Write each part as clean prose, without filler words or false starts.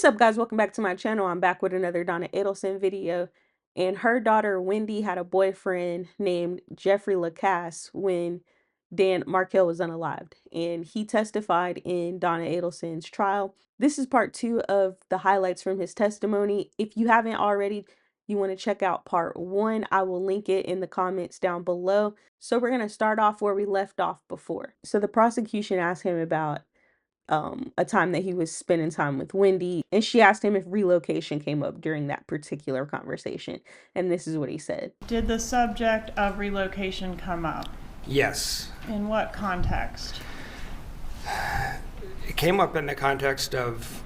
up, guys? Welcome back to my channel. I'm back with another Wendi Adelson video. And her daughter, Wendi, had a boyfriend named Jeffrey Lacasse when Dan Markel was unalived. And he testified in Wendi Adelson's trial. This is part 2 of the highlights from his testimony. If you haven't already, you want to check out part 1, I will link it in the comments down below. So we're going to start off where we left off before. So the prosecution asked him about a time that he was spending time with Wendi, and she asked him if relocation came up during that particular conversation, and this is what he said. Did the subject of relocation come up? Yes. In what context? It came up in the context of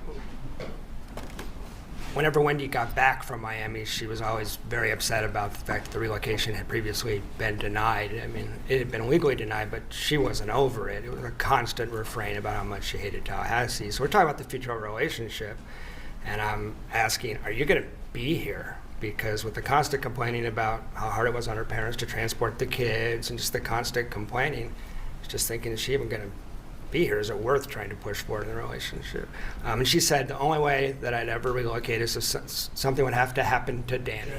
whenever Wendi got back from Miami, she was always very upset about the fact that the relocation had previously been denied. I mean, it had been legally denied, but she wasn't over it. It was a constant refrain about how much she hated Tallahassee. So we're talking about the future of our relationship, and I'm asking, are you going to be here? Because with the constant complaining about how hard it was on her parents to transport the kids and just the constant complaining, I was just thinking, is she even going to be here? Is it worth trying to push forward in the relationship? And she said the only way that I'd ever relocate is if something would have to happen to Danny.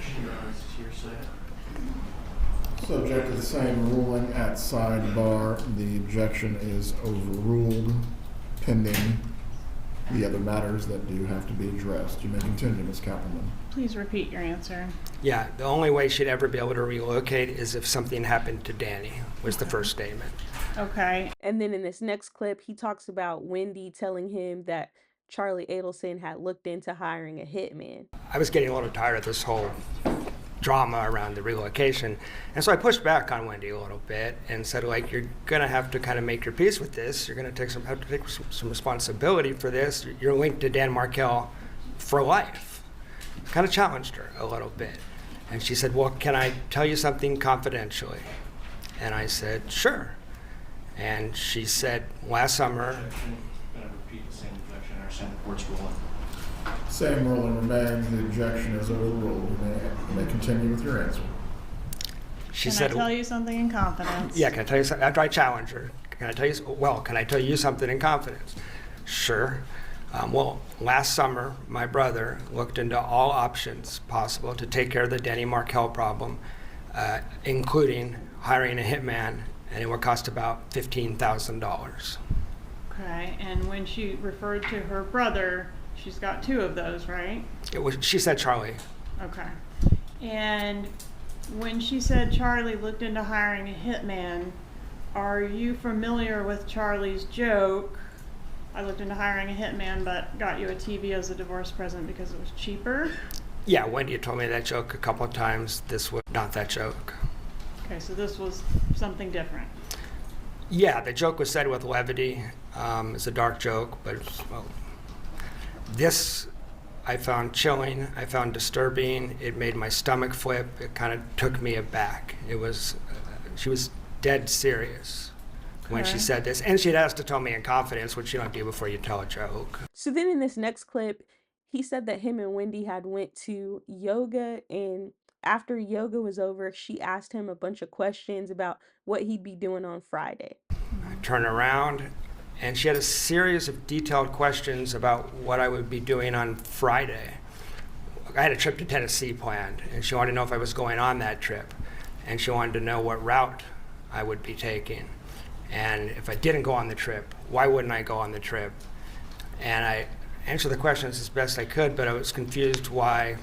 Subject to the same ruling at sidebar. The objection is overruled pending the other matters that do have to be addressed. You may continue, Ms. Kappelman. Please repeat your answer. Yeah, the only way she'd ever be able to relocate is if something happened to Danny, was the first statement. Okay. And then in this next clip, he talks about Wendi telling him that Charlie Adelson had looked into hiring a hitman. I was getting a little tired of this whole drama around the relocation, and so I pushed back on Wendi a little bit and said, like, you're gonna have to kind of make your peace with this. You're gonna have to take some responsibility for this. You're linked to Dan Markel for life. Kind of challenged her a little bit, and she said, well, can I tell you something confidentially? And I said, sure. And she said, last summer. Repeat the same objection or same court's ruling. Same ruling remains. The objection is overruled. You may continue with your answer. She Can said, I tell you something in confidence? yeah, can I tell you something? After I challenge her, can I tell you something in confidence? Sure. Well, last summer, my brother looked into all options possible to take care of the Danny Markel problem, including hiring a hitman, and it would cost about $15,000. Okay, and when she referred to her brother, she's got 2 of those, right? She said Charlie. Okay. And when she said Charlie looked into hiring a hitman, are you familiar with Charlie's joke? I looked into hiring a hitman, but got you a TV as a divorce present because it was cheaper. Yeah, Wendi had told me that joke a couple of times. This was not that joke. Okay, so this was something different. Yeah, the joke was said with levity. It's a dark joke, but well, this I found chilling. I found disturbing. It made my stomach flip. It kind of took me aback. It was, she was dead serious when she said this, and she'd asked to tell me in confidence, which you don't do before you tell a joke. So then in this next clip, he said that him and Wendi had went to yoga, and after yoga was over, she asked him a bunch of questions about what he'd be doing on Friday. I turned around, and she had a series of detailed questions about what I would be doing on Friday. I had a trip to Tennessee planned, and she wanted to know if I was going on that trip, and she wanted to know what route I would be taking. And if I didn't go on the trip, why wouldn't I go on the trip? And I answered the questions as best I could, but I was confused why,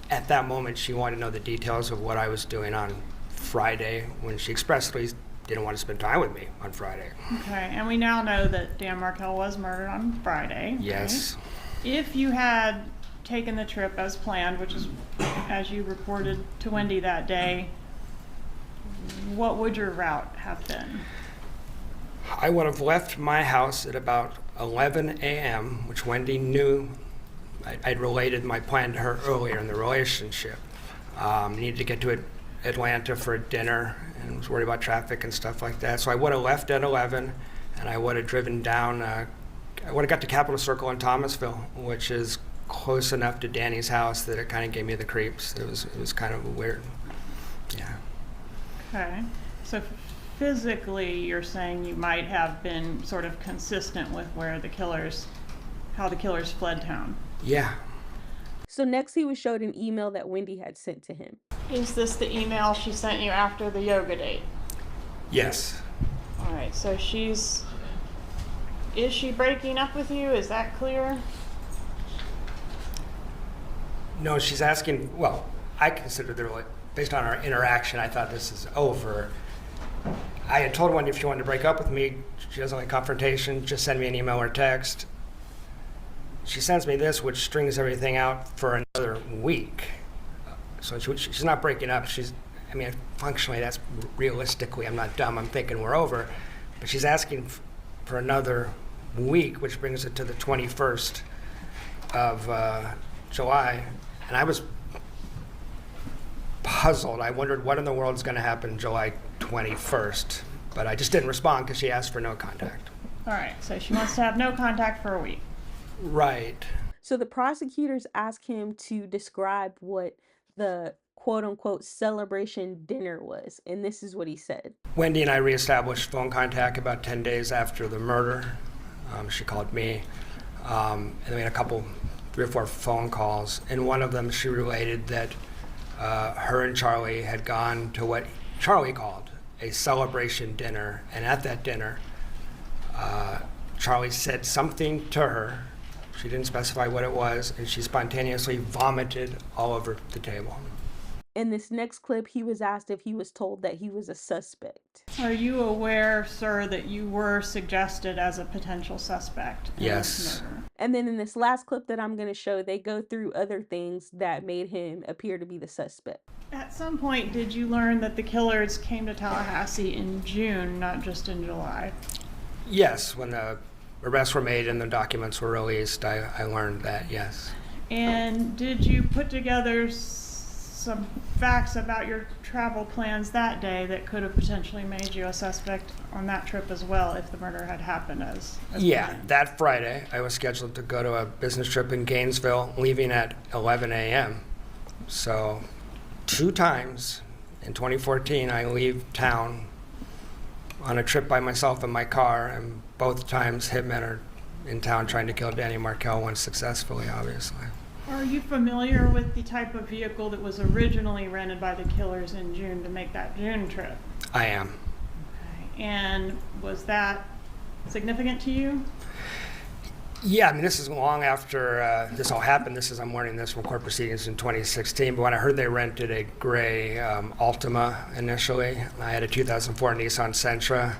at that moment, she wanted to know the details of what I was doing on Friday when she expressly didn't want to spend time with me on Friday. Okay, and we now know that Dan Markel was murdered on Friday. Yes. Right? If you had taken the trip as planned, which is as you reported to Wendi that day, what would your route have been? I would have left my house at about 11 a.m., which Wendi knew. I'd related my plan to her earlier in the relationship. Needed to get to Atlanta for dinner and was worried about traffic and stuff like that. So I would have left at 11, and I would have driven down, I would have got to Capitol Circle in Thomasville, which is close enough to Danny's house that it kind of gave me the creeps. It was kind of weird. Yeah. Okay, so physically you're saying you might have been sort of consistent with where the killers, how the killers fled town. Yeah. So next he was showed an email that Wendi had sent to him. Is this the email she sent you after the yoga date? Yes. All right, so is she breaking up with you? Is that clear? No, she's asking, well, I consider based on our interaction, I thought this is over. I had told Wendy if she wanted to break up with me, she doesn't like confrontation, just send me an email or text. She sends me this, which strings everything out for another week. So she's not breaking up. Functionally, that's realistically, I'm not dumb. I'm thinking we're over. But she's asking for another week, which brings it to the 21st of July. And I was puzzled. I wondered what in the world is going to happen July 21st. But I just didn't respond because she asked for no contact. All right, so she wants to have no contact for a week. Right. So the prosecutors asked him to describe what the quote-unquote celebration dinner was, and this is what he said. Wendy and I reestablished phone contact about 10 days after the murder. She called me, and we had 3 or 4 phone calls. In one of them, she related that her and Charlie had gone to what Charlie called a celebration dinner, and at that dinner, Charlie said something to her. She didn't specify what it was, and she spontaneously vomited all over the table. In this next clip, he was asked if he was told that he was a suspect. Are you aware, sir, that you were suggested as a potential suspect in Yes. this murder? And then in this last clip that I'm going to show, they go through other things that made him appear to be the suspect. At some point, did you learn that the killers came to Tallahassee in June, not just in July? Yes, when the arrests were made and the documents were released, I learned that, yes. And did you put together some facts about your travel plans that day that could have potentially made you a suspect on that trip as well if the murder had happened as Yeah, planned? that Friday, I was scheduled to go to a business trip in Gainesville, leaving at 11 a.m. So 2 times in 2014, I leave town on a trip by myself in my car, and both times hitmen are in town trying to kill Danny Markel, once successfully, obviously. Are you familiar with the type of vehicle that was originally rented by the killers in June to make that June trip? I am. Okay. And was that significant to you? Yeah, this is long after this all happened. I'm learning this from court proceedings in 2016. But when I heard they rented a gray Altima initially, I had a 2004 Nissan Sentra.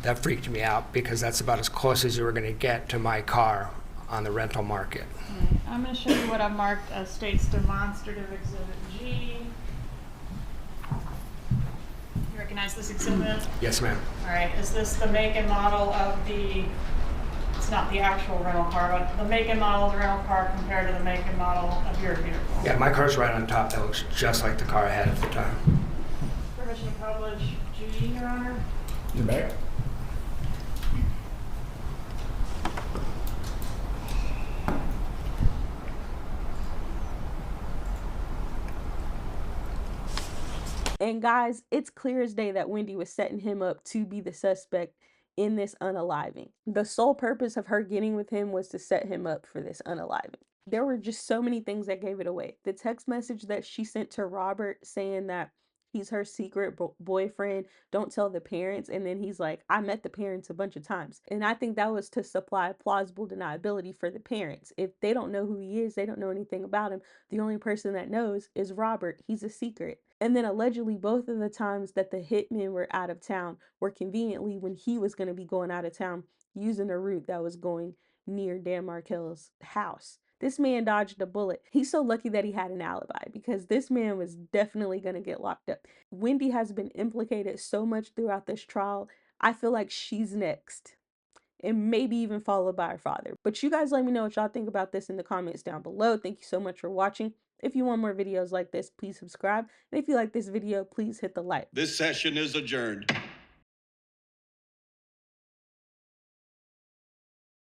That freaked me out because that's about as close as you were going to get to my car on the rental market. Right. I'm going to show you what I marked as State's Demonstrative Exhibit G. You recognize this exhibit? Yes, ma'am. All right, is this the make and model of it's not the actual rental car, but the make and model of the rental car compared to the make and model of your vehicle? Yeah, my car's right on top. That looks just like the car I had at the time. Permission to publish G, Your Honor? You may. And guys, it's clear as day that Wendi was setting him up to be the suspect in this unaliving. The sole purpose of her getting with him was to set him up for this unaliving. There were just so many things that gave it away. The text message that she sent to Robert saying that he's her secret boyfriend, don't tell the parents. And then he's like, I met the parents a bunch of times. And I think that was to supply plausible deniability for the parents. If they don't know who he is, they don't know anything about him. The only person that knows is Robert. He's a secret. And then allegedly both of the times that the hitmen were out of town were conveniently when he was going to be going out of town using a route that was going near Dan Markel's house. This man dodged a bullet. He's so lucky that he had an alibi because this man was definitely going to get locked up. Wendi has been implicated so much throughout this trial. I feel like she's next. And maybe even followed by her father. But you guys let me know what y'all think about this in the comments down below. Thank you so much for watching. If you want more videos like this, please subscribe. And if you like this video, please hit the like. This session is adjourned.